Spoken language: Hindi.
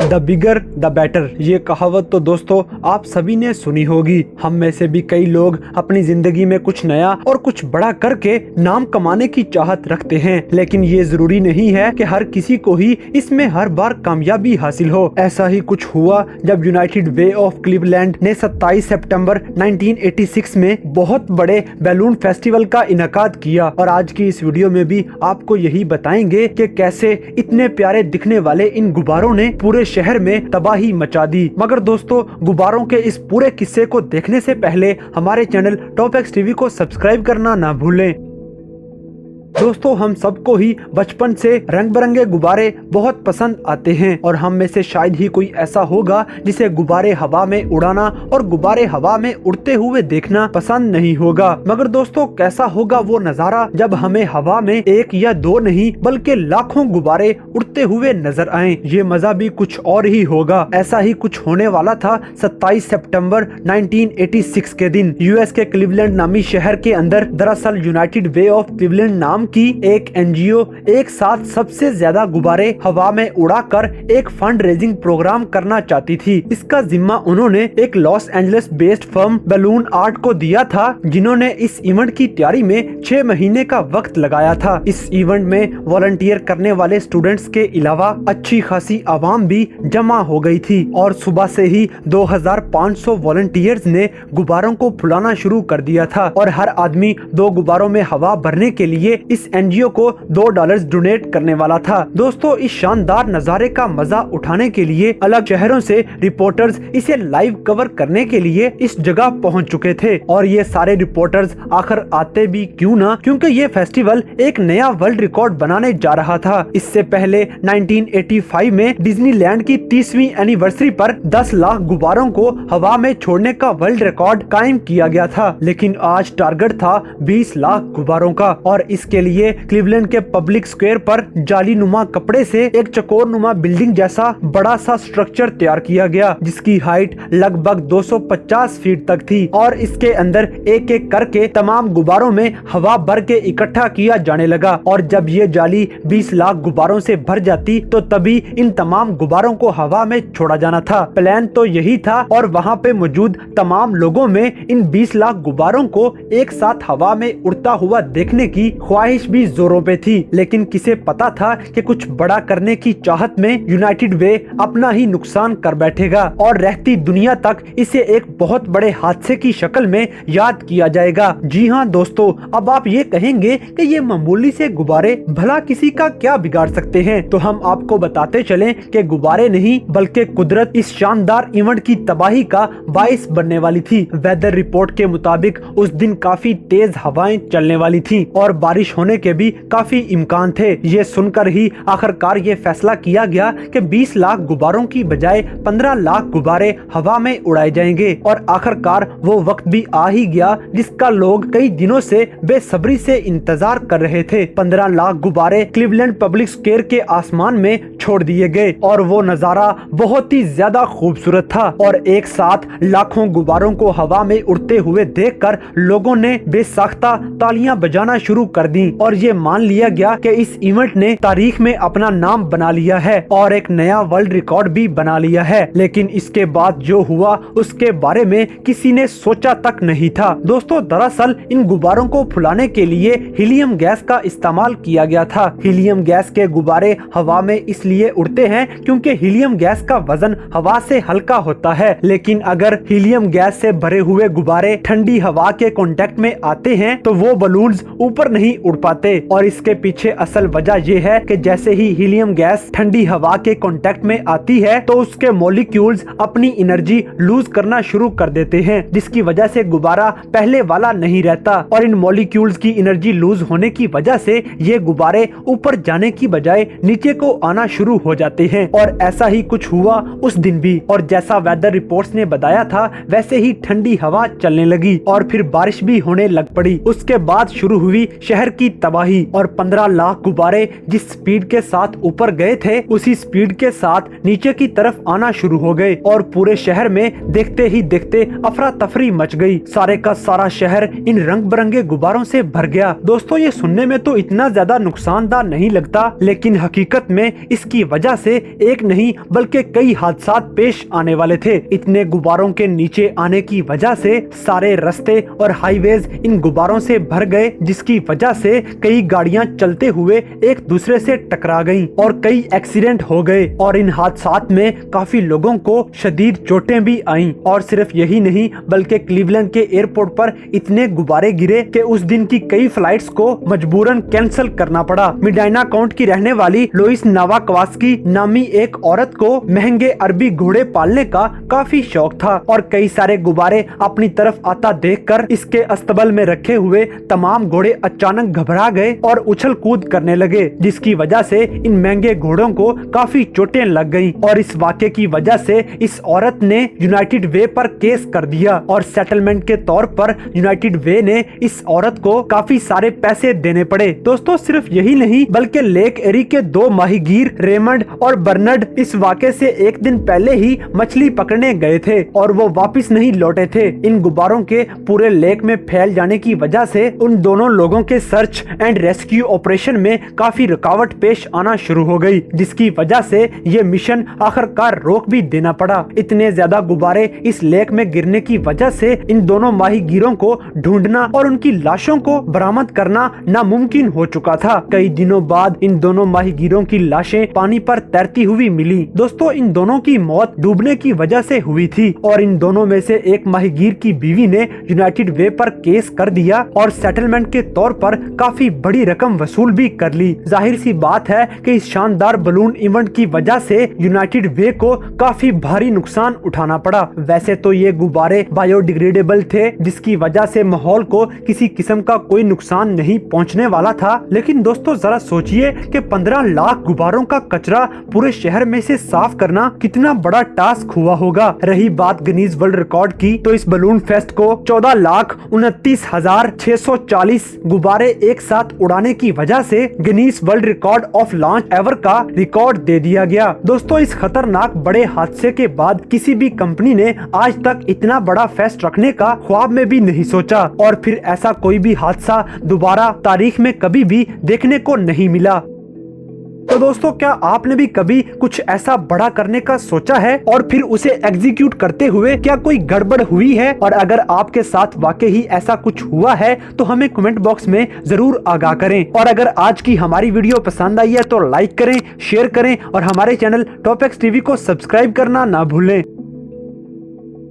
The bigger the better. ये कहावत तो दोस्तों आप सभी ने सुनी होगी। हम में से भी कई लोग अपनी जिंदगी में कुछ नया और कुछ बड़ा करके नाम कमाने की चाहत रखते हैं, लेकिन ये जरूरी नहीं है कि हर किसी को ही इसमें हर बार कामयाबी हासिल हो। ऐसा ही कुछ हुआ जब यूनाइटेड वे ऑफ क्लीवलैंड ने 27 सितंबर 1986 में बहुत बड़े बैलून फेस्टिवल का इनेकाद किया। और आज की इस वीडियो में भी आपको यही बताएंगे कि कैसे इतने प्यारे दिखने वाले इन गुब्बारों ने पूरे शहर में तबाही मचा दी। मगर दोस्तों, गुब्बारों के इस पूरे किस्से को देखने से पहले हमारे चैनल टॉप एक्स टीवी को सब्सक्राइब करना ना भूलें। दोस्तों, हम सबको ही बचपन से रंग बिरंगे गुब्बारे बहुत पसंद आते हैं और हम में से शायद ही कोई ऐसा होगा जिसे गुब्बारे हवा में उड़ाना और गुब्बारे हवा में उड़ते हुए देखना पसंद नहीं होगा। मगर दोस्तों, कैसा होगा वो नजारा जब हमें हवा में एक या दो नहीं बल्कि लाखों गुब्बारे उड़ते हुए नजर आए। ये मजा भी कुछ और ही होगा। ऐसा ही कुछ होने वाला था 27 सितंबर 1986 के दिन यूएस के क्लीवलैंड नामी शहर के अंदर। दरअसल यूनाइटेड वे ऑफ क्लीवलैंड नाम की एक एनजीओ एक साथ सबसे ज्यादा गुब्बारे हवा में उड़ाकर एक फंड रेजिंग प्रोग्राम करना चाहती थी। इसका जिम्मा उन्होंने एक Los Angeles based firm balloon art को दिया था, जिन्होंने इस इवेंट की तैयारी में 6 महीने का वक्त लगाया था। इस इवेंट में वॉलंटियर करने वाले स्टूडेंट्स के अलावा अच्छी खासी आवाम भी जमा हो गई थी और सुबह से ही 2500 वॉलंटियर्स ने गुब्बारों को फुलाना शुरू कर दिया था और हर आदमी 2 गुब्बारों में हवा भरने के लिए इस एनजीओ को $2 डोनेट करने वाला था। दोस्तों, इस शानदार नजारे का मजा उठाने के लिए अलग शहरों से रिपोर्टर्स इसे लाइव कवर करने के लिए इस जगह पहुंच चुके थे। और ये सारे रिपोर्टर्स आखिर आते भी क्यों ना, क्योंकि ये फेस्टिवल एक नया वर्ल्ड रिकॉर्ड बनाने जा रहा था। इससे पहले 1985 में डिज्नीलैंड की 30वीं एनिवर्सरी पर 10 लाख गुब्बारों को हवा में छोड़ने का वर्ल्ड रिकॉर्ड कायम किया गया था, लेकिन आज टारगेट था 20 लाख गुब्बारों का। और इसके लिए क्लीवलैंड के पब्लिक स्क्वायर पर जाली नुमा कपड़े से एक चकोर नुमा बिल्डिंग जैसा बड़ा सा स्ट्रक्चर तैयार किया गया, जिसकी हाइट लगभग 250 फीट तक थी। और इसके अंदर एक एक करके तमाम गुब्बारों में हवा भर के इकट्ठा किया जाने लगा। और जब ये जाली 20 लाख गुब्बारों से भर जाती तो तभी इन तमाम गुब्बारों को हवा में छोड़ा जाना था। प्लान तो यही था और वहाँ पे मौजूद तमाम लोगों में इन 20 लाख गुब्बारों को एक साथ हवा में उड़ता हुआ देखने की ख्वाहिश भी जोरों पे थी। लेकिन किसे पता था कि कुछ बड़ा करने की चाहत में यूनाइटेड वे अपना ही नुकसान कर बैठेगा और रहती दुनिया तक इसे एक बहुत बड़े हादसे की शक्ल में याद किया जाएगा। जी हाँ दोस्तों, अब आप ये कहेंगे कि ये मामूली से गुब्बारे भला किसी का क्या बिगाड़ सकते हैं, तो हम आपको बताते चलें कि गुब्बारे नहीं बल्कि कुदरत इस शानदार इवेंट की तबाही का बाइस बनने वाली थी। वेदर रिपोर्ट के मुताबिक उस दिन काफी तेज हवाएं चलने वाली थी और बारिश होने के भी काफी इम्कान थे। ये सुनकर ही आखिरकार ये फैसला किया गया कि 20 लाख गुब्बारों की बजाय 15 लाख गुब्बारे हवा में उड़ाए जाएंगे। और आखिरकार वो वक्त भी आ ही गया जिसका लोग कई दिनों से बेसब्री से इंतजार कर रहे थे। 15 लाख गुब्बारे क्लीवलैंड पब्लिक स्क्वायर के आसमान में छोड़ दिए गए और वो नजारा बहुत ही ज्यादा खूबसूरत था। और एक साथ लाखों गुब्बारों को हवा में उड़ते हुए देखकर लोगों ने बेसाख्ता तालियां बजाना शुरू कर दी और ये मान लिया गया कि इस इवेंट ने तारीख में अपना नाम बना लिया है और एक नया वर्ल्ड रिकॉर्ड भी बना लिया है। लेकिन इसके बाद जो हुआ उसके बारे में किसी ने सोचा तक नहीं था। दोस्तों, दरअसल इन गुब्बारों को फुलाने के लिए हीलियम गैस का इस्तेमाल किया गया था। हीलियम गैस के गुब्बारे हवा में इसलिए उड़ते हैं क्योंकि हीलियम गैस का वजन हवा से हल्का होता है। लेकिन अगर हीलियम गैस से भरे हुए गुब्बारे ठंडी हवा के कांटेक्ट में आते हैं तो वो बलून्स ऊपर नहीं उड़ पाते। और इसके पीछे असल वजह ये है कि जैसे ही हीलियम गैस ठंडी हवा के कांटेक्ट में आती है तो उसके मॉलिक्यूल्स अपनी एनर्जी लूज करना शुरू कर देते हैं, जिसकी वजह से गुब्बारा पहले वाला नहीं रहता। और इन मॉलिक्यूल्स की एनर्जी लूज होने की वजह से ये गुब्बारे ऊपर जाने की बजाय नीचे को आना शुरू हो जाते हैं। और ऐसा ही कुछ हुआ उस दिन भी। और जैसा वेदर रिपोर्ट्स ने बताया था वैसे ही ठंडी हवा चलने लगी और फिर बारिश भी होने लग पड़ी। उसके बाद शुरू हुई शहर की की तबाही। और 15 लाख गुब्बारे जिस स्पीड के साथ ऊपर गए थे उसी स्पीड के साथ नीचे की तरफ आना शुरू हो गए और पूरे शहर में देखते ही देखते अफरा तफरी मच गई। सारे का सारा शहर इन रंग बिरंगे गुब्बारों से भर गया। दोस्तों ये सुनने में तो इतना ज्यादा नुकसानदार नहीं लगता, लेकिन हकीकत में इसकी वजह से एक नहीं बल्कि कई हादसा पेश आने वाले थे। इतने गुब्बारों के नीचे आने की वजह से सारे रास्ते और हाईवेज इन गुब्बारों से भर गए, जिसकी वजह से कई गाड़ियां चलते हुए एक दूसरे से टकरा गईं और कई एक्सीडेंट हो गए और इन हादसात में काफी लोगों को शदीद चोटें भी आईं। और सिर्फ यही नहीं बल्कि क्लीवलैंड के एयरपोर्ट पर इतने गुब्बारे गिरे कि उस दिन की कई फ्लाइट्स को मजबूरन कैंसिल करना पड़ा। मिडाइना काउंट की रहने वाली लोइस नावाकवास्की नामी एक औरत को महंगे अरबी घोड़े पालने का काफी शौक था और कई सारे गुब्बारे अपनी तरफ आता देखकर इसके अस्तबल में रखे हुए तमाम घोड़े अचानक घबरा गए और उछल कूद करने लगे, जिसकी वजह से इन महंगे घोड़ों को काफी चोटें लग गईं। और इस वाक़े की वजह से इस औरत ने यूनाइटेड वे पर केस कर दिया और सेटलमेंट के तौर पर यूनाइटेड वे ने इस औरत को काफी सारे पैसे देने पड़े। दोस्तों सिर्फ यही नहीं बल्कि लेक एरी के 2 माहीगीर रेमंड और बर्नर्ड इस वाक़े से एक दिन पहले ही मछली पकड़ने गए थे और वो वापस नहीं लौटे थे। इन गुब्बारों के पूरे लेक में फैल जाने की वजह से उन दोनों लोगों के सर्च एंड रेस्क्यू ऑपरेशन में काफी रुकावट पेश आना शुरू हो गई, जिसकी वजह से ये मिशन आखिरकार रोक भी देना पड़ा। इतने ज्यादा गुब्बारे इस लेक में गिरने की वजह से इन दोनों माहीगीरों को ढूंढना और उनकी लाशों को बरामद करना नामुमकिन हो चुका था। कई दिनों बाद इन दोनों माहीगीरों की लाशें पानी पर तैरती हुई मिली। दोस्तों इन दोनों की मौत डूबने की वजह से हुई थी और इन दोनों में से एक माहीगीर की बीवी ने यूनाइटेड वे पर केस कर दिया और सेटलमेंट के तौर पर काफी बड़ी रकम वसूल भी कर ली। जाहिर सी बात है कि इस शानदार बलून इवेंट की वजह से यूनाइटेड वे को काफी भारी नुकसान उठाना पड़ा। वैसे तो ये गुब्बारे बायोडिग्रेडेबल थे, जिसकी वजह से माहौल को किसी किस्म का कोई नुकसान नहीं पहुंचने वाला था, लेकिन दोस्तों जरा सोचिए कि 15 लाख गुब्बारों का कचरा पूरे शहर में से साफ करना कितना बड़ा टास्क हुआ होगा। रही बात गिनीज वर्ल्ड रिकॉर्ड की, तो इस बलून फेस्ट को 14,29,640 गुब्बारे एक साथ उड़ाने की वजह से Guinness world record of launch ever का रिकॉर्ड दे दिया गया। दोस्तों इस खतरनाक बड़े हादसे के बाद किसी भी कंपनी ने आज तक इतना बड़ा फेस्ट रखने का ख्वाब में भी नहीं सोचा और फिर ऐसा कोई भी हादसा दोबारा तारीख में कभी भी देखने को नहीं मिला। तो दोस्तों क्या आपने भी कभी कुछ ऐसा बड़ा करने का सोचा है और फिर उसे एग्जीक्यूट करते हुए क्या कोई गड़बड़ हुई है? और अगर आपके साथ वाकई ही ऐसा कुछ हुआ है तो हमें कमेंट बॉक्स में जरूर आगाह करें। और अगर आज की हमारी वीडियो पसंद आई है तो लाइक करें, शेयर करें और हमारे चैनल टॉप एक्स टीवी को सब्सक्राइब करना ना भूलें।